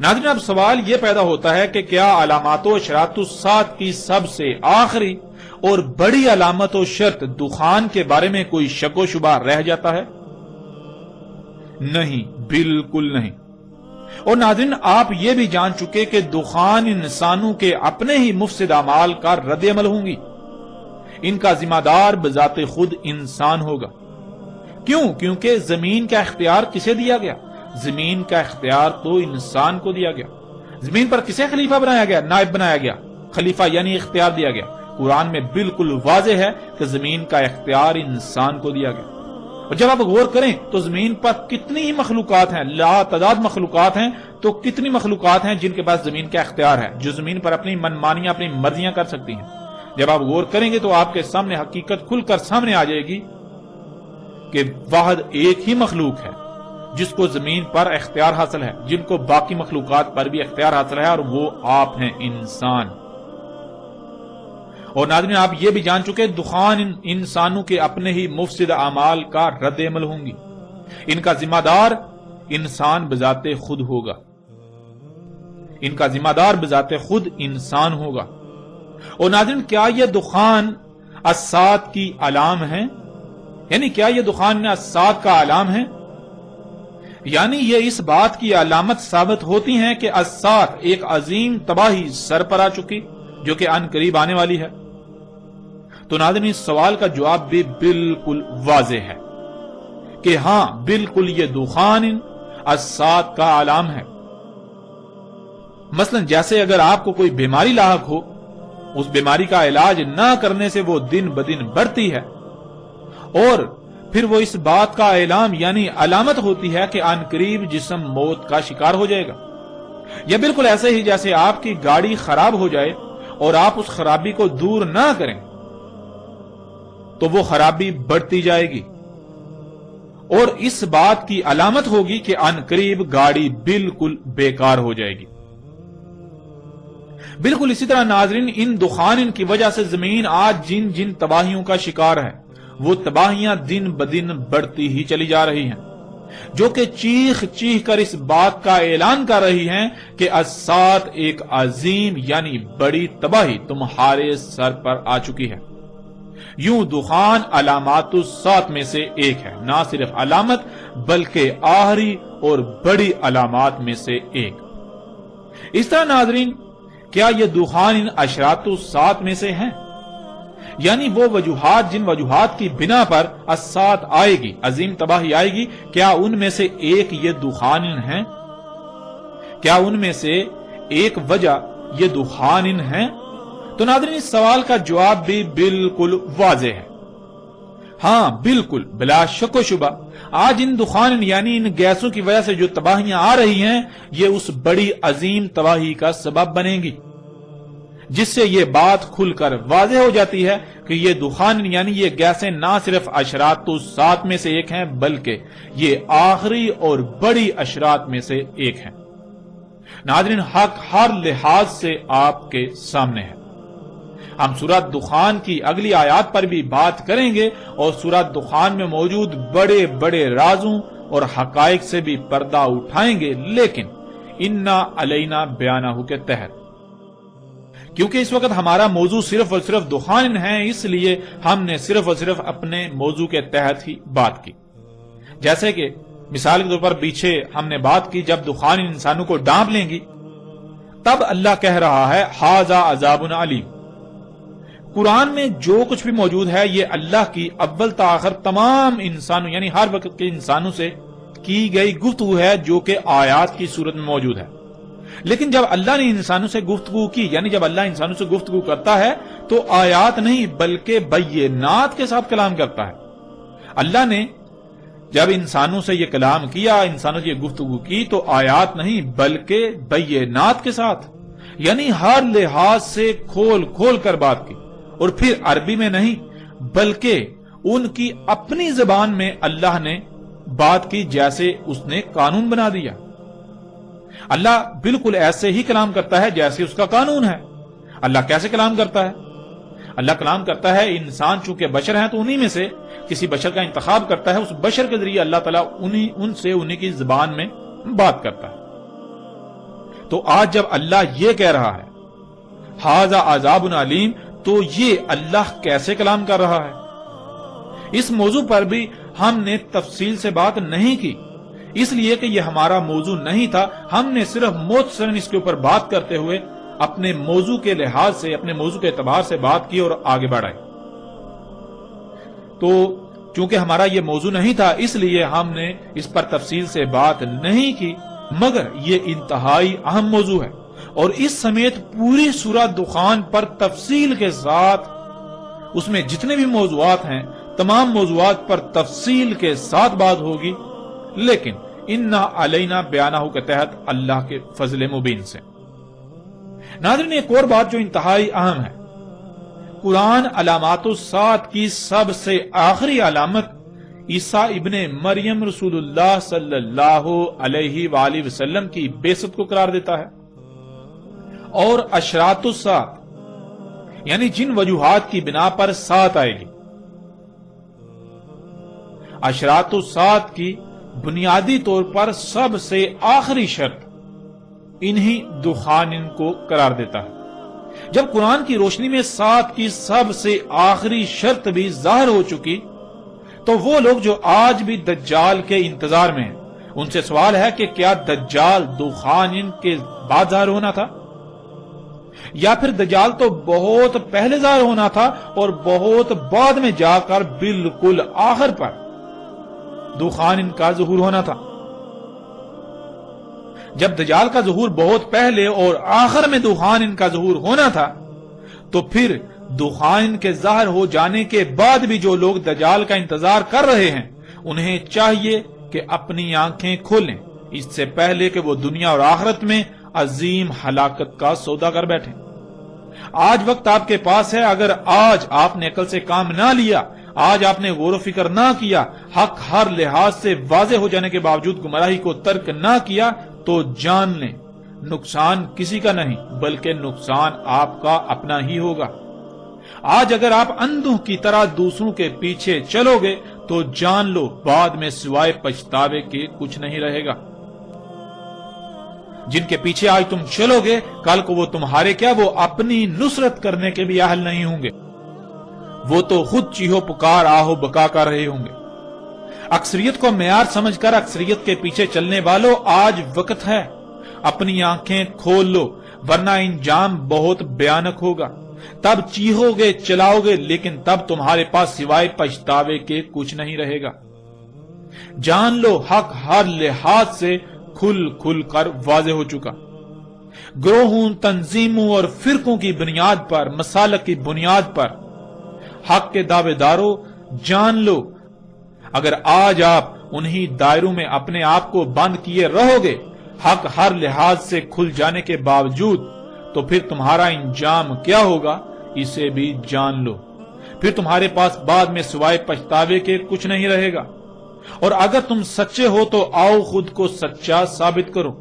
ناظرین اب سوال یہ پیدا ہوتا ہے کہ کیا علامات و اشراط الساعۃ کی سب سے آخری اور بڑی علامت و شرط دخان کے بارے میں کوئی شک و شبہ رہ جاتا ہے؟ نہیں، بالکل نہیں۔ اور ناظرین آپ یہ بھی جان چکے کہ دخان انسانوں کے اپنے ہی مفسد اعمال کا رد عمل ہوں گی، ان کا ذمہ دار بذات خود انسان ہوگا۔ کیوں؟ کیونکہ زمین کا اختیار کسے دیا گیا؟ زمین کا اختیار تو انسان کو دیا گیا۔ زمین پر کسے خلیفہ بنایا گیا؟ نائب بنایا گیا۔ خلیفہ یعنی اختیار دیا گیا۔ قرآن میں بالکل واضح ہے کہ زمین کا اختیار انسان کو دیا گیا۔ اور جب آپ غور کریں تو زمین پر کتنی ہی مخلوقات ہیں، لا تعداد مخلوقات ہیں، تو کتنی مخلوقات ہیں جن کے پاس زمین کا اختیار ہے، جو زمین پر اپنی منمانیاں، اپنی مرضیاں کر سکتی ہیں۔ جب آپ غور کریں گے تو آپ کے سامنے حقیقت کھل کر سامنے آ جائے گی کہ واحد ایک ہی مخلوق ہے جس کو زمین پر اختیار حاصل ہے، جن کو باقی مخلوقات پر بھی اختیار حاصل ہے، اور وہ آپ ہیں، انسان۔ اور ناظرین آپ یہ بھی جان چکے دخان انسانوں کے اپنے ہی مفسد اعمال کا رد عمل ہوں گی، ان کا ذمہ دار انسان بذات خود ہوگا، ان کا ذمہ دار بذات خود انسان ہوگا۔ اور ناظرین کیا یہ دخان الساعۃ کی علام ہے؟ یعنی کیا یہ دخان الساعۃ کا علام ہے؟ یعنی یہ اس بات کی علامت ثابت ہوتی ہیں کہ الساعۃ ایک عظیم تباہی سر پر آ چکی جو کہ ان قریب آنے والی ہے؟ تو ناظرین اس سوال کا جواب بھی بالکل واضح ہے کہ ہاں بالکل یہ دخان الساعۃ کا علام ہے۔ مثلا جیسے اگر آپ کو کوئی بیماری لاحق ہو، اس بیماری کا علاج نہ کرنے سے وہ دن بدن بڑھتی ہے، اور پھر وہ اس بات کا اعلام یعنی علامت ہوتی ہے کہ ان قریب جسم موت کا شکار ہو جائے گا۔ یا بالکل ایسے ہی جیسے آپ کی گاڑی خراب ہو جائے اور آپ اس خرابی کو دور نہ کریں تو وہ خرابی بڑھتی جائے گی، اور اس بات کی علامت ہوگی کہ ان قریب گاڑی بالکل بیکار ہو جائے گی۔ بالکل اسی طرح ناظرین ان دخان کی وجہ سے زمین آج جن جن تباہیوں کا شکار ہے، وہ تباہیاں دن بدن بڑھتی ہی چلی جا رہی ہیں، جو کہ چیخ چیخ کر اس بات کا اعلان کر رہی ہیں کہ الساعۃ ایک عظیم یعنی بڑی تباہی تمہارے سر پر آ چکی ہے۔ یوں دخان علامات الساعۃ میں سے ایک ہے، نہ صرف علامت بلکہ آخری اور بڑی علامات میں سے ایک۔ اس طرح ناظرین کیا یہ دخان ان اشراط الساعۃ میں سے ہیں؟ یعنی وہ وجوہات جن وجوہات کی بنا پر الساعۃ آئے گی، عظیم تباہی آئے گی، کیا ان میں سے ایک یہ دخان ہیں؟ کیا ان میں سے ایک وجہ یہ دخان ہیں؟ تو ناظرین اس سوال کا جواب بھی بالکل واضح ہے، ہاں بالکل بلا شک و شبہ آج ان دخان یعنی ان گیسوں کی وجہ سے جو تباہیاں آ رہی ہیں یہ اس بڑی عظیم تباہی کا سبب بنیں گی، جس سے یہ بات کھل کر واضح ہو جاتی ہے کہ یہ دخان یعنی یہ گیسیں نہ صرف اشراط الساعۃ میں سے ایک ہیں بلکہ یہ آخری اور بڑی اشراط میں سے ایک ہیں۔ ناظرین حق ہر لحاظ سے آپ کے سامنے ہے۔ ہم سورۃ دخان کی اگلی آیات پر بھی بات کریں گے اور سورۃ دخان میں موجود بڑے بڑے رازوں اور حقائق سے بھی پردہ اٹھائیں گے، لیکن انا علینا بیانہ کے تحت، کیونکہ اس وقت ہمارا موضوع صرف اور صرف دخان ہے، اس لیے ہم نے صرف اور صرف اپنے موضوع کے تحت ہی بات کی۔ جیسے کہ مثال کے طور پر پیچھے ہم نے بات کی جب دخان انسانوں کو ڈانپ لیں گی تب اللہ کہہ رہا ہے ھذا عذاب علیم۔ قرآن میں جو کچھ بھی موجود ہے یہ اللہ کی اول تا آخر تمام انسانوں یعنی ہر وقت کے انسانوں سے کی گئی گفتگو ہے، جو کہ آیات کی صورت میں موجود ہے۔ لیکن جب اللہ نے انسانوں سے گفتگو کی، یعنی جب اللہ انسانوں سے گفتگو کرتا ہے تو آیات نہیں بلکہ بینات کے ساتھ کلام کرتا ہے۔ اللہ نے جب انسانوں سے یہ کلام کیا، انسانوں سے یہ گفتگو کی، تو آیات نہیں بلکہ بینات کے ساتھ، یعنی ہر لحاظ سے کھول کھول کر بات کی، اور پھر عربی میں نہیں بلکہ ان کی اپنی زبان میں اللہ نے بات کی جیسے اس نے قانون بنا دیا۔ اللہ بالکل ایسے ہی کلام کرتا ہے جیسے اس کا قانون ہے۔ اللہ کیسے کلام کرتا ہے؟ اللہ کلام کرتا ہے، انسان چونکہ بشر ہیں تو انہی میں سے کسی بشر کا انتخاب کرتا ہے، اس بشر کے ذریعے اللہ تعالیٰ ان سے انہی کی زبان میں بات کرتا ہے۔ تو آج جب اللہ یہ کہہ رہا ہے ھذا عذاب علیم، تو یہ اللہ کیسے کلام کر رہا ہے؟ اس موضوع پر بھی ہم نے تفصیل سے بات نہیں کی، اس لیے کہ یہ ہمارا موضوع نہیں تھا۔ ہم نے صرف مختصراً اس کے اوپر بات کرتے ہوئے اپنے موضوع کے لحاظ سے، اپنے موضوع کے اعتبار سے بات کی اور آگے بڑھائی۔ تو چونکہ ہمارا یہ موضوع نہیں تھا، اس لیے ہم نے اس پر تفصیل سے بات نہیں کی، مگر یہ انتہائی اہم موضوع ہے، اور اس سمیت پوری سورہ دخان پر تفصیل کے ساتھ، اس میں جتنے بھی موضوعات ہیں تمام موضوعات پر تفصیل کے ساتھ بات ہوگی، لیکن انا علینا بیانہ کے تحت اللہ کے فضل مبین سے۔ ناظرین، ایک اور بات جو انتہائی اہم ہے، قرآن علامات الساعت کی سب سے آخری علامت عیسیٰ ابن مریم رسول اللہ صلی اللہ علیہ وآلہ وسلم کی بعثت کو قرار دیتا ہے، اور اشراط الساعت یعنی جن وجوہات کی بنا پر ساعت آئے گی، اشراط الساعت کی بنیادی طور پر سب سے آخری شرط انہی دخان کو قرار دیتا ہے۔ جب قرآن کی روشنی میں ساعت کی سب سے آخری شرط بھی ظاہر ہو چکی، تو وہ لوگ جو آج بھی دجال کے انتظار میں ہیں، ان سے سوال ہے کہ کیا دجال دخان کے بعد ظاہر ہونا تھا، یا پھر دجال تو بہت پہلے ظاہر ہونا تھا اور بہت بعد میں جا کر بالکل آخر پر دخان کا ظہور ہونا تھا؟ جب دجال کا ظہور بہت پہلے اور آخر میں دخان کا ظہور ہونا تھا، تو پھر دخان کے ظاہر ہو جانے کے بعد بھی جو لوگ دجال کا انتظار کر رہے ہیں، انہیں چاہیے کہ اپنی آنکھیں کھولیں اس سے پہلے کہ وہ دنیا اور آخرت میں عظیم ہلاکت کا سودا کر بیٹھیں۔ آج وقت آپ کے پاس ہے، اگر آج آپ نے عقل سے کام نہ لیا، آج آپ نے غور و فکر نہ کیا، حق ہر لحاظ سے واضح ہو جانے کے باوجود گمراہی کو ترک نہ کیا، تو جان لیں نقصان کسی کا نہیں بلکہ نقصان آپ کا اپنا ہی ہوگا۔ آج اگر آپ اندھوں کی طرح دوسروں کے پیچھے چلو گے تو جان لو بعد میں سوائے پچھتاوے کے کچھ نہیں رہے گا۔ جن کے پیچھے آج تم چلو گے، کل کو وہ تمہارے کیا، وہ اپنی نصرت کرنے کے بھی اہل نہیں ہوں گے، وہ تو خود چیہو پکار آہو بکا کر رہے ہوں گے۔ اکثریت کو معیار سمجھ کر اکثریت کے پیچھے چلنے والوں، آج وقت ہے، اپنی آنکھیں کھول لو، ورنہ انجام بہت بھیانک ہوگا۔ تب چیخو گے، چلاؤ گے، لیکن تب تمہارے پاس سوائے پچھتاوے کے کچھ نہیں رہے گا۔ جان لو حق ہر لحاظ سے کھل کھل کر واضح ہو چکا۔ گروہوں، تنظیموں اور فرقوں کی بنیاد پر، مسالک کی بنیاد پر حق کے دعوے داروں، جان لو اگر آج آپ انہی دائروں میں اپنے آپ کو بند کیے رہو گے حق ہر لحاظ سے کھل جانے کے باوجود، تو پھر تمہارا انجام کیا ہوگا اسے بھی جان لو۔ پھر تمہارے پاس بعد میں سوائے پچھتاوے کے کچھ نہیں رہے گا۔ اور اگر تم سچے ہو تو آؤ خود کو سچا ثابت کرو،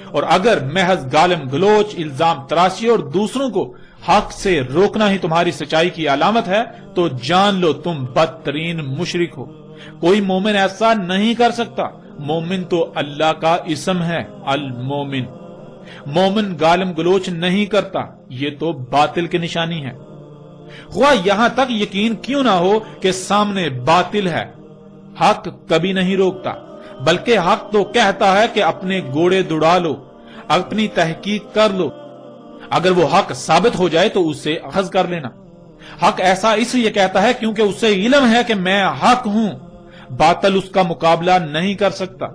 اور اگر محض گالم گلوچ، الزام تراشی اور دوسروں کو حق سے روکنا ہی تمہاری سچائی کی علامت ہے، تو جان لو تم بدترین مشرک ہو۔ کوئی مومن ایسا نہیں کر سکتا۔ مومن تو اللہ کا اسم ہے، المومن۔ مومن گالم گلوچ نہیں کرتا، یہ تو باطل کی نشانی ہے۔ خواہ یہاں تک یقین کیوں نہ ہو کہ سامنے باطل ہے، حق کبھی نہیں روکتا، بلکہ حق تو کہتا ہے کہ اپنے گھوڑے دوڑا لو، اپنی تحقیق کر لو، اگر وہ حق ثابت ہو جائے تو اسے اخذ کر لینا۔ حق ایسا اس لیے کہتا ہے کیونکہ اسے علم ہے کہ میں حق ہوں، باطل اس کا مقابلہ نہیں کر سکتا۔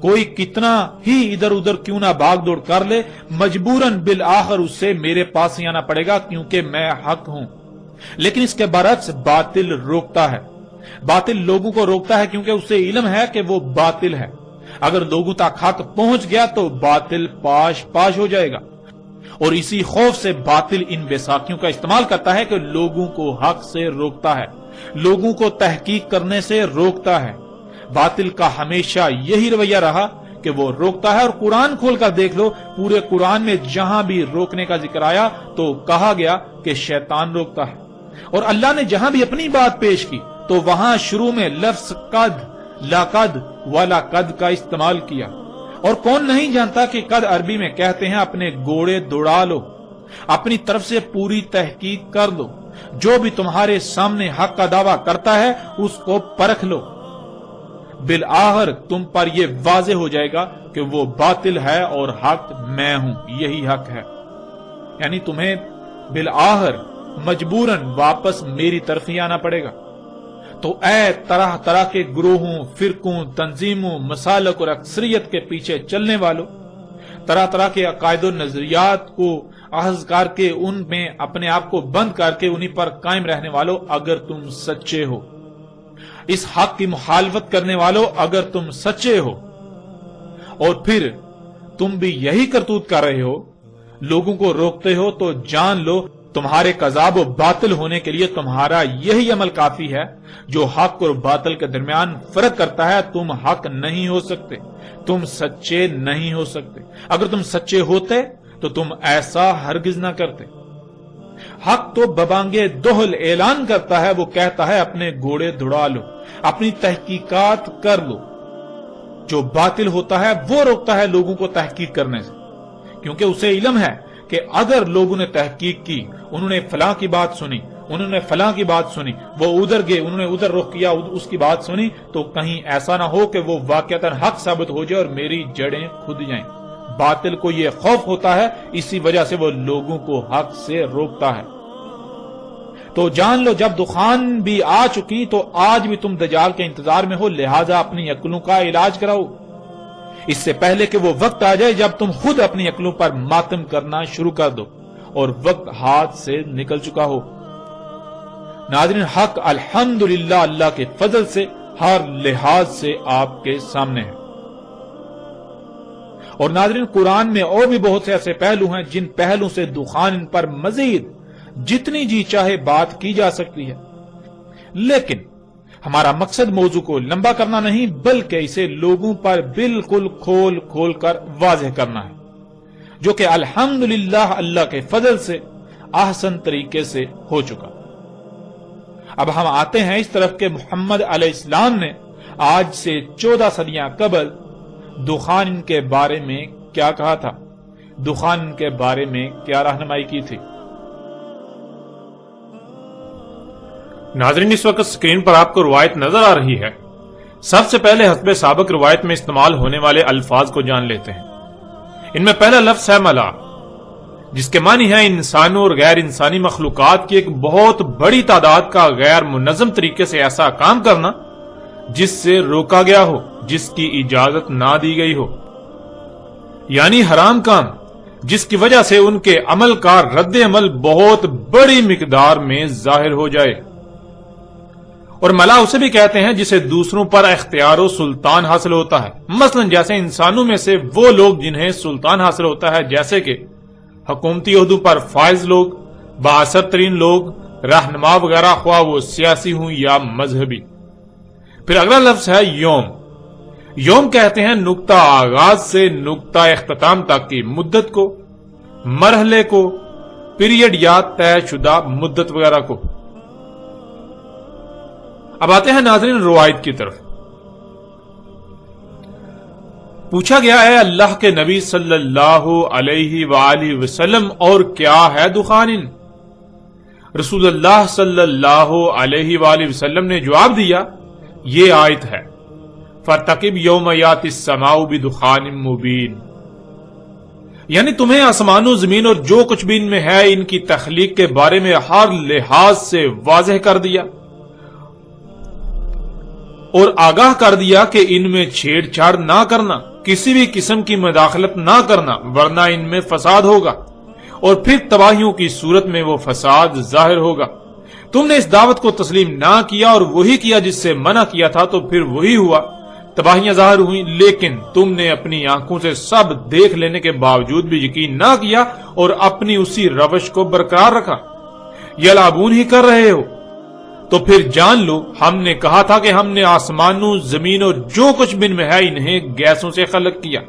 کوئی کتنا ہی ادھر ادھر کیوں نہ بھاگ دوڑ کر لے، مجبوراً بالآخر اسے میرے پاس ہی آنا پڑے گا کیونکہ میں حق ہوں۔ لیکن اس کے برعکس باطل روکتا ہے۔ باطل لوگوں کو روکتا ہے کیونکہ اسے علم ہے کہ وہ باطل ہے۔ اگر لوگوں تک حق پہنچ گیا تو باطل پاش پاش ہو جائے گا، اور اسی خوف سے باطل ان بیساکھیوں کا استعمال کرتا ہے کہ لوگوں کو حق سے روکتا ہے، لوگوں کو تحقیق کرنے سے روکتا ہے۔ باطل کا ہمیشہ یہی رویہ رہا کہ وہ روکتا ہے، اور قرآن کھول کر دیکھ لو، پورے قرآن میں جہاں بھی روکنے کا ذکر آیا تو کہا گیا کہ شیطان روکتا ہے، اور اللہ نے جہاں بھی اپنی بات پیش کی تو وہاں شروع میں لفظ قد، لقد وَلَقَدْ کا استعمال کیا، اور کون نہیں جانتا کہ قد عربی میں کہتے ہیں اپنے گھوڑے دوڑا لو، اپنی طرف سے پوری تحقیق کر لو، جو بھی تمہارے سامنے حق کا دعویٰ کرتا ہے اس کو پرکھ لو، بالآخر تم پر یہ واضح ہو جائے گا کہ وہ باطل ہے اور حق میں ہوں، یہی حق ہے۔ یعنی تمہیں بالآخر مجبوراً واپس میری طرف ہی آنا پڑے گا۔ تو اے طرح طرح کے گروہوں، فرقوں، تنظیموں، مسالک اور اکثریت کے پیچھے چلنے والوں، طرح طرح کے عقائد و نظریات کو اخذ کر کے ان میں اپنے آپ کو بند کر کے انہی پر قائم رہنے والوں، اگر تم سچے ہو، اس حق کی مخالفت کرنے والوں اگر تم سچے ہو، اور پھر تم بھی یہی کرتوت کر رہے ہو، لوگوں کو روکتے ہو، تو جان لو تمہارے کذاب و باطل ہونے کے لیے تمہارا یہی عمل کافی ہے جو حق اور باطل کے درمیان فرق کرتا ہے۔ تم حق نہیں ہو سکتے، تم سچے نہیں ہو سکتے۔ اگر تم سچے ہوتے تو تم ایسا ہرگز نہ کرتے۔ حق تو ببانگے دہل اعلان کرتا ہے، وہ کہتا ہے اپنے گھوڑے دوڑا لو، اپنی تحقیقات کر لو۔ جو باطل ہوتا ہے وہ روکتا ہے لوگوں کو تحقیق کرنے سے، کیونکہ اسے علم ہے کہ اگر لوگوں نے تحقیق کی، انہوں نے فلاں کی بات سنی، انہوں نے فلاں کی بات سنی، وہ ادھر گئے، انہوں نے ادھر رخ کیا، اس کی بات سنی، تو کہیں ایسا نہ ہو کہ وہ واقعتاً حق ثابت ہو جائے اور میری جڑیں کھد جائیں۔ باطل کو یہ خوف ہوتا ہے، اسی وجہ سے وہ لوگوں کو حق سے روکتا ہے۔ تو جان لو جب دخان بھی آ چکی تو آج بھی تم دجال کے انتظار میں ہو، لہذا اپنی عقلوں کا علاج کراؤ، اس سے پہلے کہ وہ وقت آ جائے جب تم خود اپنی عقلوں پر ماتم کرنا شروع کر دو اور وقت ہاتھ سے نکل چکا ہو۔ ناظرین، حق الحمدللہ اللہ کے فضل سے ہر لحاظ سے آپ کے سامنے ہے۔ اور ناظرین، قرآن میں اور بھی بہت سے ایسے پہلو ہیں جن پہلو سے دخان پر مزید جتنی جی چاہے بات کی جا سکتی ہے، لیکن ہمارا مقصد موضوع کو لمبا کرنا نہیں بلکہ اسے لوگوں پر بالکل کھول کھول کر واضح کرنا ہے، جو کہ الحمدللہ اللہ کے فضل سے احسن طریقے سے ہو چکا۔ اب ہم آتے ہیں اس طرف کہ محمد علیہ السلام نے آج سے 14 صدیاں قبل دخان کے بارے میں کیا کہا تھا، دخان کے بارے میں کیا رہنمائی کی تھی۔ ناظرین، اس وقت سکرین پر آپ کو روایت نظر آ رہی ہے۔ سب سے پہلے حسب سابق روایت میں استعمال ہونے والے الفاظ کو جان لیتے ہیں۔ ان میں پہلا لفظ ہے ملا، جس کے معنی ہے انسانوں اور غیر انسانی مخلوقات کی ایک بہت بڑی تعداد کا غیر منظم طریقے سے ایسا کام کرنا جس سے روکا گیا ہو، جس کی اجازت نہ دی گئی ہو، یعنی حرام کام، جس کی وجہ سے ان کے عمل کا رد عمل بہت بڑی مقدار میں ظاہر ہو جائے۔ اور ملا اسے بھی کہتے ہیں جسے دوسروں پر اختیار و سلطان حاصل ہوتا ہے، مثلا جیسے انسانوں میں سے وہ لوگ جنہیں سلطان حاصل ہوتا ہے، جیسے کہ حکومتی عہدوں پر فائز لوگ، بااثر ترین لوگ، رہنما وغیرہ، خواہ وہ سیاسی ہوں یا مذہبی۔ پھر اگلا لفظ ہے یوم۔ یوم کہتے ہیں نقطہ آغاز سے نقطہ اختتام تک کی مدت کو، مرحلے کو، پیریڈ یا طے شدہ مدت وغیرہ کو۔ اب آتے ہیں ناظرین روایت کی طرف۔ پوچھا گیا ہے اللہ کے نبی صلی اللہ علیہ وآلہ وسلم، اور کیا ہے دخان؟ رسول اللہ صلی اللہ علیہ وآلہ وسلم نے جواب دیا، یہ آیت ہے، فَارْتَقِبْ يَوْمَ يَأْتِي السَّمَاءُ بِدُخَانٍ مُبِينٍ، یعنی تمہیں آسمان و زمین اور جو کچھ بھی ان میں ہے ان کی تخلیق کے بارے میں ہر لحاظ سے واضح کر دیا اور آگاہ کر دیا کہ ان میں چھیڑ چھاڑ نہ کرنا، کسی بھی قسم کی مداخلت نہ کرنا، ورنہ ان میں فساد ہوگا اور پھر تباہیوں کی صورت میں وہ فساد ظاہر ہوگا۔ تم نے اس دعوت کو تسلیم نہ کیا اور وہی کیا جس سے منع کیا تھا، تو پھر وہی ہوا، تباہیاں ظاہر ہوئیں، لیکن تم نے اپنی آنکھوں سے سب دیکھ لینے کے باوجود بھی یقین نہ کیا اور اپنی اسی روش کو برقرار رکھا، یلعبون ہی کر رہے ہو۔ تو پھر جان لو ہم نے کہا تھا کہ ہم نے آسمانوں، زمین اور جو کچھ بن میں ہے انہیں گیسوں سے خلق کیا،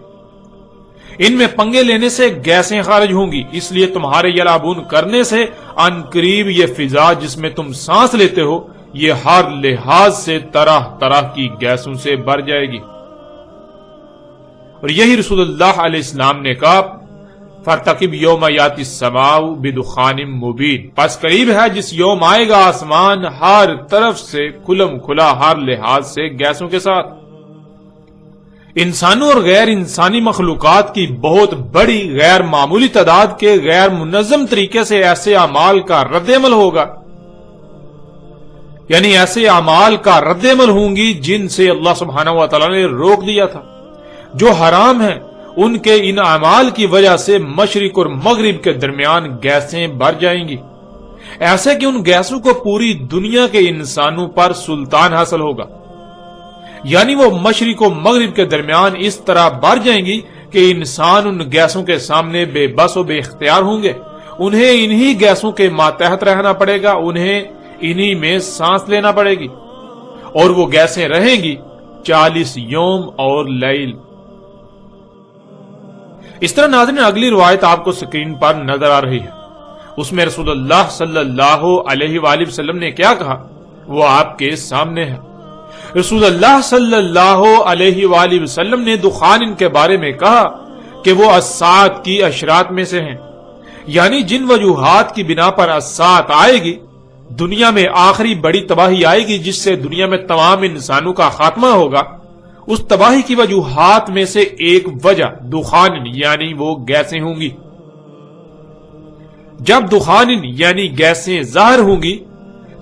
ان میں پنگے لینے سے گیسیں خارج ہوں گی، اس لیے تمہارے یلعبون کرنے سے ان قریب یہ فضا جس میں تم سانس لیتے ہو یہ ہر لحاظ سے طرح طرح کی گیسوں سے بھر جائے گی۔ اور یہی رسول اللہ علیہ السلام نے کہا فارتقب یوم یاتی السماء بدخان مبین، پس قریب ہے جس یوم آئے گا آسمان ہر طرف سے کھلم کھلا ہر لحاظ سے گیسوں کے ساتھ۔ انسانوں اور غیر انسانی مخلوقات کی بہت بڑی غیر معمولی تعداد کے غیر منظم طریقے سے ایسے اعمال کا رد عمل ہوگا، یعنی ایسے اعمال کا رد عمل ہوں گی جن سے اللہ سبحانہ و تعالی نے روک دیا تھا، جو حرام ہیں۔ ان کے ان اعمال کی وجہ سے مشرق اور مغرب کے درمیان گیسیں بھر جائیں گی، ایسے کہ ان گیسوں کو پوری دنیا کے انسانوں پر سلطان حاصل ہوگا، یعنی وہ مشرق و مغرب کے درمیان اس طرح بھر جائیں گی کہ انسان ان گیسوں کے سامنے بے بس و بے اختیار ہوں گے۔ انہیں انہی گیسوں کے ماتحت رہنا پڑے گا، انہیں انہی میں سانس لینا پڑے گی، اور وہ گیسیں رہیں گی 40 یوم اور لیل۔ اس طرح ناظرین اگلی روایت آپ کو سکرین پر نظر آ رہی ہے، اس میں رسول اللہ صلی اللہ علیہ وآلہ وسلم نے کیا کہا وہ آپ کے سامنے ہے۔ رسول اللہ صلی اللہ علیہ وآلہ وسلم نے دخان کے بارے میں کہا کہ وہ الساعۃ کی اشراط میں سے ہیں، یعنی جن وجوہات کی بنا پر الساعۃ آئے گی، دنیا میں آخری بڑی تباہی آئے گی جس سے دنیا میں تمام انسانوں کا خاتمہ ہوگا، اس تباہی کی وجوہات میں سے ایک وجہ دخان یعنی وہ گیسیں ہوں گی۔ جب دخان یعنی گیسیں ظاہر ہوں گی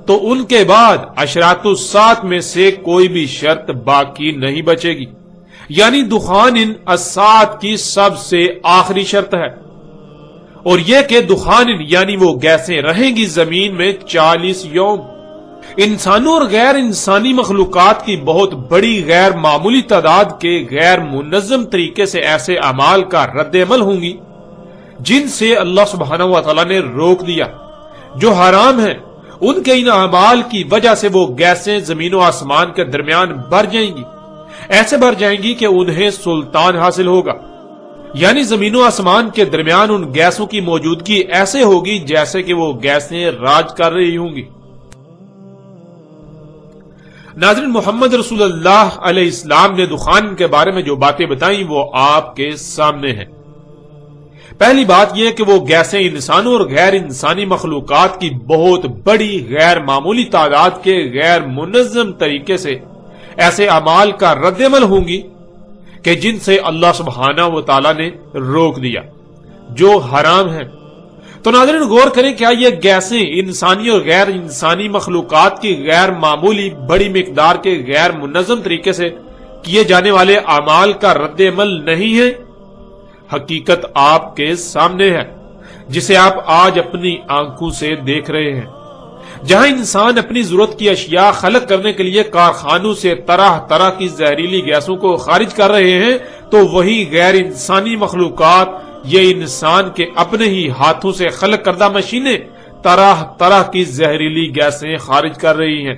تو ان کے بعد اشراط الساعۃ میں سے کوئی بھی شرط باقی نہیں بچے گی، یعنی دخان الساعۃ کی سب سے آخری شرط ہے، اور یہ کہ دخان یعنی وہ گیسیں رہیں گی زمین میں 40 یوم۔ انسانوں اور غیر انسانی مخلوقات کی بہت بڑی غیر معمولی تعداد کے غیر منظم طریقے سے ایسے اعمال کا رد عمل ہوں گی جن سے اللہ سبحانہ و تعالی نے روک دیا، جو حرام ہیں۔ ان کے ان اعمال کی وجہ سے وہ گیسیں زمین و آسمان کے درمیان بھر جائیں گی، ایسے بھر جائیں گی کہ انہیں سلطان حاصل ہوگا، یعنی زمین و آسمان کے درمیان ان گیسوں کی موجودگی ایسے ہوگی جیسے کہ وہ گیسیں راج کر رہی ہوں گی۔ ناظرین، محمد رسول اللہ علیہ السلام نے دخان کے بارے میں جو باتیں بتائیں وہ آپ کے سامنے ہیں۔ پہلی بات یہ کہ وہ گیسیں انسانوں اور غیر انسانی مخلوقات کی بہت بڑی غیر معمولی تعداد کے غیر منظم طریقے سے ایسے اعمال کا رد عمل ہوں گی کہ جن سے اللہ سبحانہ و تعالی نے روک دیا، جو حرام ہیں۔ تو ناظرین غور کریں، کیا یہ گیسیں انسانی اور غیر انسانی مخلوقات کی غیر معمولی بڑی مقدار کے غیر منظم طریقے سے کیے جانے والے اعمال کا رد عمل نہیں ہے؟ حقیقت آپ کے سامنے ہے، جسے آپ آج اپنی آنکھوں سے دیکھ رہے ہیں۔ جہاں انسان اپنی ضرورت کی اشیاء خلق کرنے کے لیے کارخانوں سے طرح طرح کی زہریلی گیسوں کو خارج کر رہے ہیں، تو وہی غیر انسانی مخلوقات یہ انسان کے اپنے ہی ہاتھوں سے خلق کردہ مشینیں طرح طرح کی زہریلی گیسیں خارج کر رہی ہیں،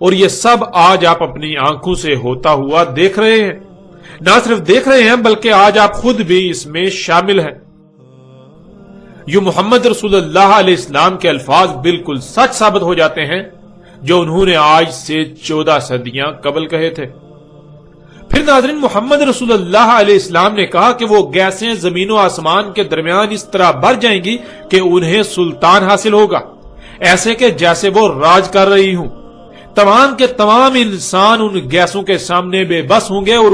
اور یہ سب آج آپ اپنی آنکھوں سے ہوتا ہوا دیکھ رہے ہیں۔ نہ صرف دیکھ رہے ہیں بلکہ آج آپ خود بھی اس میں شامل ہیں۔ یوں محمد رسول اللہ علیہ السلام کے الفاظ بالکل سچ ثابت ہو جاتے ہیں جو انہوں نے آج سے 14 صدیاں قبل کہے تھے۔ پھر ناظرین، محمد رسول اللہ علیہ السلام نے کہا کہ وہ گیسیں زمین و آسمان کے درمیان اس طرح بھر جائیں گی کہ انہیں سلطان حاصل ہوگا، ایسے کہ جیسے وہ راج کر رہی ہوں۔ تمام کے تمام انسان ان گیسوں کے سامنے بے بس ہوں گے، اور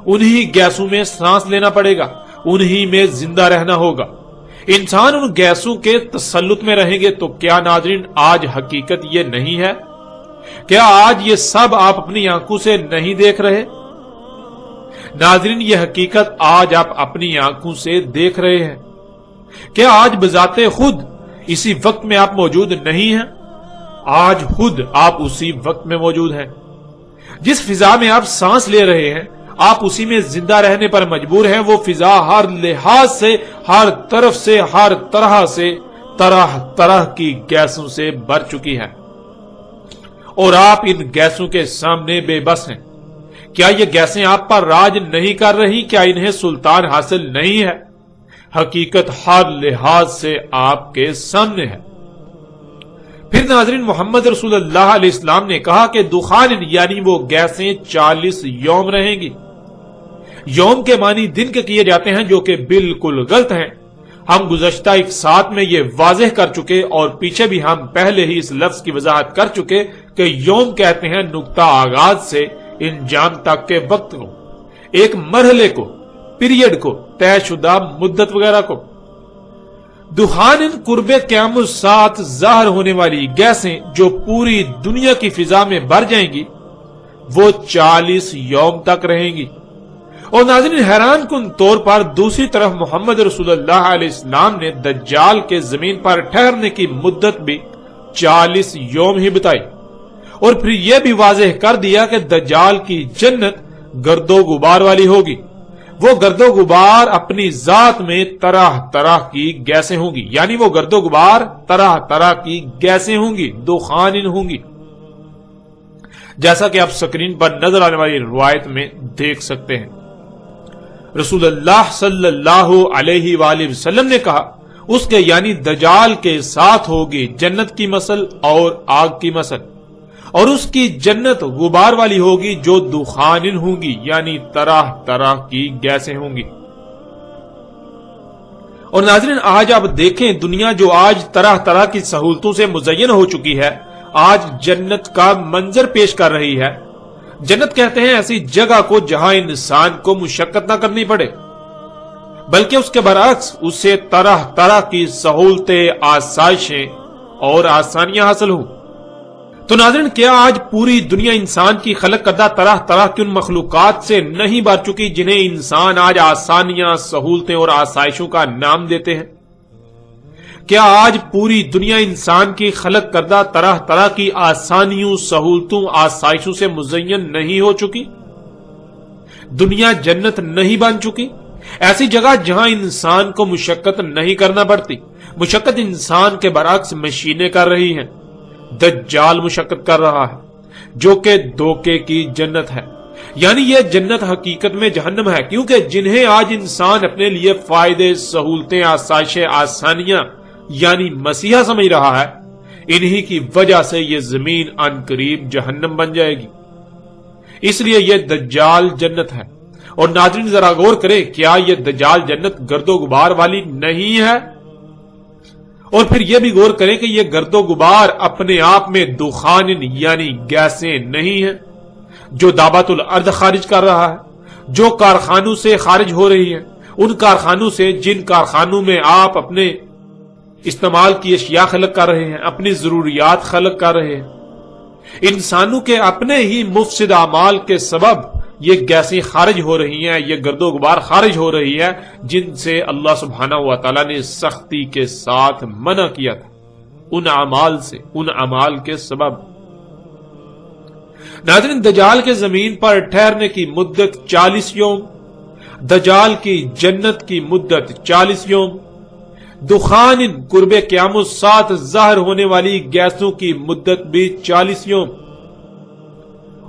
انہی گیسوں میں سانس لینا پڑے گا، انہی میں زندہ رہنا ہوگا۔ انسان ان گیسوں کے تسلط میں رہیں گے۔ تو کیا ناظرین آج حقیقت یہ نہیں ہے؟ کیا آج یہ سب آپ اپنی آنکھوں سے نہیں دیکھ رہے؟ ناظرین، یہ حقیقت آج آپ اپنی آنکھوں سے دیکھ رہے ہیں۔ کیا آج بذات خود اسی وقت میں آپ موجود نہیں ہیں؟ آج خود آپ اسی وقت میں موجود ہیں۔ جس فضا میں آپ سانس لے رہے ہیں، آپ اسی میں زندہ رہنے پر مجبور ہیں۔ وہ فضا ہر لحاظ سے، ہر طرف سے، ہر طرح سے، طرح طرح کی گیسوں سے بھر چکی ہے، اور آپ ان گیسوں کے سامنے بے بس ہیں۔ کیا یہ گیسیں آپ پر راج نہیں کر رہی؟ کیا انہیں سلطان حاصل نہیں ہے؟ حقیقت ہر لحاظ سے آپ کے سامنے ہے۔ پھر ناظرین محمد رسول اللہ علیہ السلام نے کہا کہ دخان یعنی وہ گیسیں 40 یوم رہیں گی۔ یوم کے معنی دن کے کیے جاتے ہیں جو کہ بالکل غلط ہیں۔ ہم گزشتہ ایک ساتھ میں یہ واضح کر چکے اور پیچھے بھی ہم پہلے ہی اس لفظ کی وضاحت کر چکے کہ یوم کہتے ہیں نقطہ آغاز سے انجام تک کے وقت کو، ایک مرحلے کو، پیریڈ کو، طے شدہ مدت وغیرہ کو۔ دخان قرب قیام الساعت ظاہر ہونے والی گیسیں جو پوری دنیا کی فضا میں بھر جائیں گی وہ 40 یوم تک رہیں گی۔ اور ناظرین حیران کن طور پر دوسری طرف محمد رسول اللہ علیہ السلام نے دجال کے زمین پر ٹھہرنے کی مدت بھی 40 یوم ہی بتائی، اور پھر یہ بھی واضح کر دیا کہ دجال کی جنت گرد و غبار والی ہوگی۔ وہ گرد و غبار اپنی ذات میں طرح طرح کی گیسیں ہوں گی، یعنی وہ گرد و غبار طرح طرح کی گیسیں ہوں گی، دخان ہوں گی، جیسا کہ آپ سکرین پر نظر آنے والی روایت میں دیکھ سکتے ہیں۔ رسول اللہ صلی اللہ علیہ وآلہ وسلم نے کہا اس کے یعنی دجال کے ساتھ ہوگی جنت کی مثل اور آگ کی مثل، اور اس کی جنت غبار والی ہوگی جو دخان ہوں گی، یعنی طرح طرح کی گیسیں ہوں گی۔ اور ناظرین آج آپ دیکھیں دنیا جو آج طرح طرح کی سہولتوں سے مزین ہو چکی ہے، آج جنت کا منظر پیش کر رہی ہے۔ جنت کہتے ہیں ایسی جگہ کو جہاں انسان کو مشقت نہ کرنی پڑے، بلکہ اس کے برعکس اسے طرح طرح کی سہولتیں، آسائشیں اور آسانیاں حاصل ہوں۔ تو ناظرین کیا آج پوری دنیا انسان کی خلق کردہ طرح طرح کی ان مخلوقات سے نہیں بھر چکی جنہیں انسان آج آسانیاں، سہولتیں اور آسائشوں کا نام دیتے ہیں؟ کیا آج پوری دنیا انسان کی خلق کردہ طرح طرح کی آسانیوں، سہولتوں، آسائشوں سے مزین نہیں ہو چکی؟ دنیا جنت نہیں بن چکی؟ ایسی جگہ جہاں انسان کو مشقت نہیں کرنا پڑتی۔ مشقت انسان کے برعکس مشینیں کر رہی ہیں۔ دجال مشقت کر رہا ہے جو کہ دھوکے کی جنت ہے، یعنی یہ جنت حقیقت میں جہنم ہے، کیونکہ جنہیں آج انسان اپنے لیے فائدے، سہولتیں، آسائشیں، آسانیاں یعنی مسیحا سمجھ رہا ہے، انہی کی وجہ سے یہ زمین ان قریب جہنم بن جائے گی۔ اس لیے یہ دجال جنت ہے۔ اور ناظرین ذرا غور کریں، کیا یہ دجال جنت گرد و غبار والی نہیں ہے؟ اور پھر یہ بھی غور کریں کہ یہ گرد و غبار اپنے آپ میں دخان یعنی گیسیں نہیں ہیں جو دابت الارض خارج کر رہا ہے، جو کارخانوں سے خارج ہو رہی ہیں، ان کارخانوں سے جن کارخانوں میں آپ اپنے استعمال کی اشیاء خلق کر رہے ہیں، اپنی ضروریات خلق کر رہے ہیں۔ انسانوں کے اپنے ہی مفسد اعمال کے سبب یہ گیسیں خارج ہو رہی ہیں، یہ گرد و غبار خارج ہو رہی ہے، جن سے اللہ سبحانہ و تعالیٰ نے سختی کے ساتھ منع کیا تھا، ان اعمال سے، ان اعمال کے سبب۔ ناظرین دجال کے زمین پر ٹھہرنے کی مدت 40 یوم، دجال کی جنت کی مدت 40 یوم، دخان قرب قیام الساعت ظاہر ہونے والی گیسوں کی مدت بھی 40 یوم،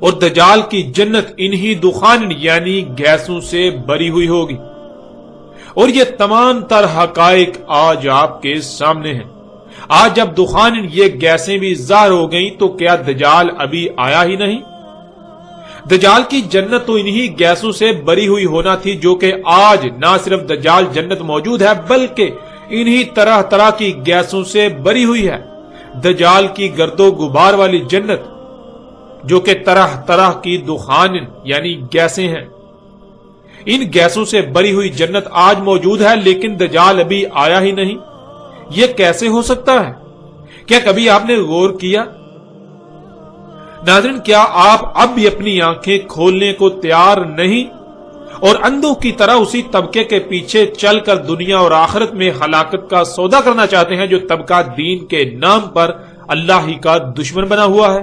اور دجال کی جنت انہی دخان یعنی گیسوں سے بری ہوئی ہوگی۔ اور یہ تمام تر حقائق آج آپ کے سامنے ہیں۔ آج جب دخان یہ گیسیں بھی ظاہر ہو گئیں تو کیا دجال ابھی آیا ہی نہیں؟ دجال کی جنت تو انہی گیسوں سے بری ہوئی ہونا تھی جو کہ آج نہ صرف دجال جنت موجود ہے بلکہ انہی طرح طرح کی گیسوں سے بری ہوئی ہے۔ دجال کی گرد و غبار والی جنت جو کہ طرح طرح کی دخان یعنی گیسیں ہیں، ان گیسوں سے بری ہوئی جنت آج موجود ہے لیکن دجال ابھی آیا ہی نہیں۔ یہ کیسے ہو سکتا ہے؟ کیا کبھی آپ نے غور کیا؟ ناظرین کیا آپ اب بھی اپنی آنکھیں کھولنے کو تیار نہیں اور اندھوں کی طرح اسی طبقے کے پیچھے چل کر دنیا اور آخرت میں ہلاکت کا سودا کرنا چاہتے ہیں جو طبقہ دین کے نام پر اللہ ہی کا دشمن بنا ہوا ہے؟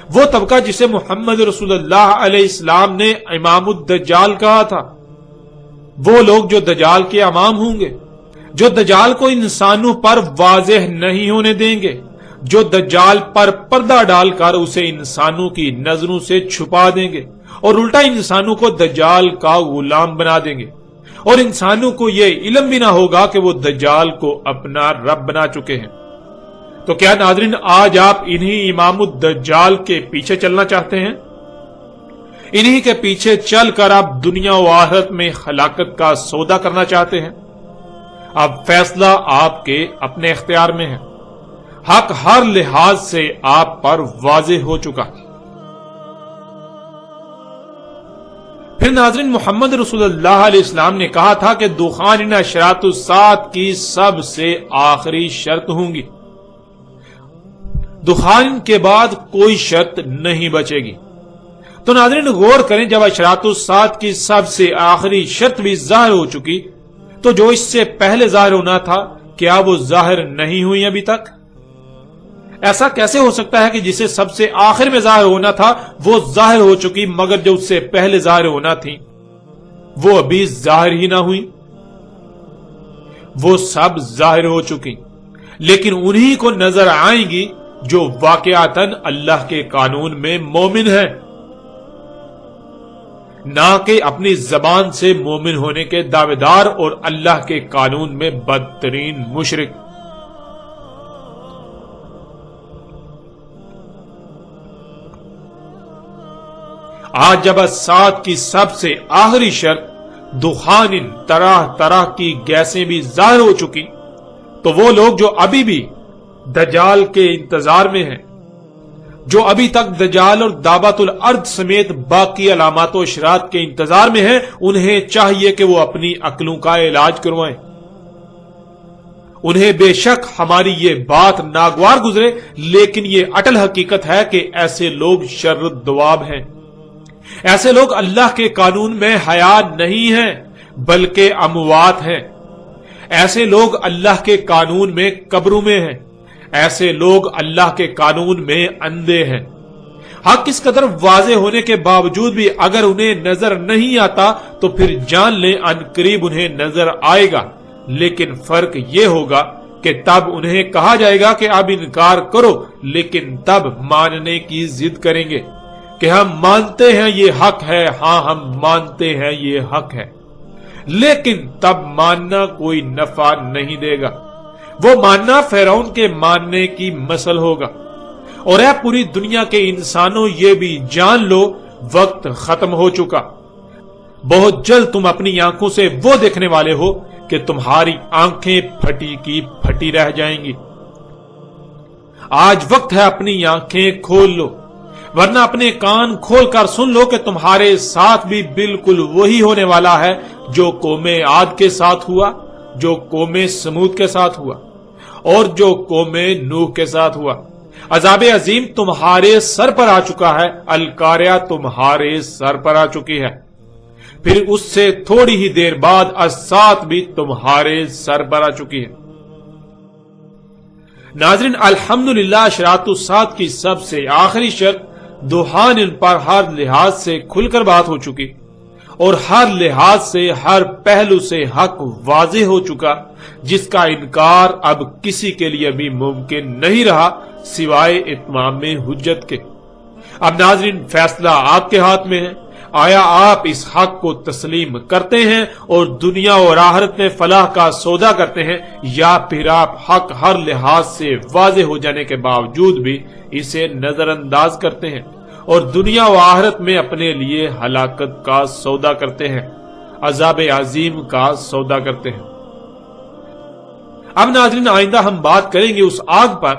وہ طبقہ جسے محمد رسول اللہ علیہ السلام نے امام الدجال کہا تھا، وہ لوگ جو دجال کے امام ہوں گے، جو دجال کو انسانوں پر واضح نہیں ہونے دیں گے، جو دجال پر پردہ ڈال کر اسے انسانوں کی نظروں سے چھپا دیں گے اور الٹا انسانوں کو دجال کا غلام بنا دیں گے، اور انسانوں کو یہ علم بھی نہ ہوگا کہ وہ دجال کو اپنا رب بنا چکے ہیں۔ تو کیا ناظرین آج آپ انہی امام الدجال کے پیچھے چلنا چاہتے ہیں؟ انہی کے پیچھے چل کر آپ دنیا و آخرت میں ہلاکت کا سودا کرنا چاہتے ہیں؟ اب فیصلہ آپ کے اپنے اختیار میں ہے۔ حق ہر لحاظ سے آپ پر واضح ہو چکا۔ پھر ناظرین محمد رسول اللہ علیہ السلام نے کہا تھا کہ دخان ان اشراط الساعۃ کی سب سے آخری شرط ہوں گی۔ دخان کے بعد کوئی شرط نہیں بچے گی۔ تو ناظرین غور کریں، جب اشراط الساعۃ کی سب سے آخری شرط بھی ظاہر ہو چکی تو جو اس سے پہلے ظاہر ہونا تھا کیا وہ ظاہر نہیں ہوئی ابھی تک؟ ایسا کیسے ہو سکتا ہے کہ جسے سب سے آخر میں ظاہر ہونا تھا وہ ظاہر ہو چکی، مگر جو اس سے پہلے ظاہر ہونا تھی وہ ابھی ظاہر ہی نہ ہوئی؟ وہ سب ظاہر ہو چکی، لیکن انہی کو نظر آئیں گی جو واقعاتاً اللہ کے قانون میں مومن ہے، نہ کہ اپنی زبان سے مومن ہونے کے دعوے دار اور اللہ کے قانون میں بدترین مشرک۔ آج جب الساعۃ کی سب سے آخری شرط دخان طرح طرح کی گیسیں بھی ظاہر ہو چکی تو وہ لوگ جو ابھی بھی دجال کے انتظار میں ہیں، جو ابھی تک دجال اور دابت الارض سمیت باقی علامات و اشراط کے انتظار میں ہیں، انہیں چاہیے کہ وہ اپنی عقلوں کا علاج کروائیں۔ انہیں بے شک ہماری یہ بات ناگوار گزرے، لیکن یہ اٹل حقیقت ہے کہ ایسے لوگ شر الدواب ہیں۔ ایسے لوگ اللہ کے قانون میں حیات نہیں ہیں بلکہ اموات ہیں۔ ایسے لوگ اللہ کے قانون میں قبروں میں ہیں۔ ایسے لوگ اللہ کے قانون میں اندھے ہیں۔ حق اس قدر واضح ہونے کے باوجود بھی اگر انہیں نظر نہیں آتا تو پھر جان لیں ان قریب انہیں نظر آئے گا، لیکن فرق یہ ہوگا کہ تب انہیں کہا جائے گا کہ اب انکار کرو، لیکن تب ماننے کی ضد کریں گے کہ ہم مانتے ہیں یہ حق ہے، ہاں ہم مانتے ہیں یہ حق ہے، لیکن تب ماننا کوئی نفع نہیں دے گا۔ وہ ماننا فرعون کے ماننے کی مثل ہوگا۔ اور اے پوری دنیا کے انسانوں، یہ بھی جان لو وقت ختم ہو چکا۔ بہت جلد تم اپنی آنکھوں سے وہ دیکھنے والے ہو کہ تمہاری آنکھیں پھٹی کی پھٹی رہ جائیں گی۔ آج وقت ہے اپنی آنکھیں کھول لو، ورنہ اپنے کان کھول کر سن لو کہ تمہارے ساتھ بھی بالکل وہی ہونے والا ہے جو قوم عاد کے ساتھ ہوا، جو قوم سمود کے ساتھ ہوا، اور جو قوم نوح کے ساتھ ہوا۔ عذاب عظیم تمہارے سر پر آ چکا ہے، القاریہ تمہارے سر پر آ چکی ہے، پھر اس سے تھوڑی ہی دیر بعد الساعۃ بھی تمہارے سر پر آ چکی ہے۔ ناظرین الحمدللہ اشراط الساعۃ کی سب سے آخری شرط دخان ان پر ہر لحاظ سے کھل کر بات ہو چکی اور ہر لحاظ سے ہر پہلو سے حق واضح ہو چکا، جس کا انکار اب کسی کے لیے بھی ممکن نہیں رہا سوائے اتمام حجت کے۔ اب ناظرین فیصلہ آپ کے ہاتھ میں ہے، آیا آپ اس حق کو تسلیم کرتے ہیں اور دنیا اور آخرت میں فلاح کا سودا کرتے ہیں، یا پھر آپ حق ہر لحاظ سے واضح ہو جانے کے باوجود بھی اسے نظر انداز کرتے ہیں اور دنیا و آخرت میں اپنے لیے ہلاکت کا سودا کرتے ہیں، عذاب عظیم کا سودا کرتے ہیں۔ اب ناظرین آئندہ ہم بات کریں گے اس آگ پر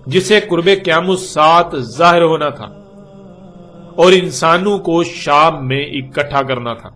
جسے قرب قیام الساعۃ ظاہر ہونا تھا اور انسانوں کو شام میں اکٹھا کرنا تھا۔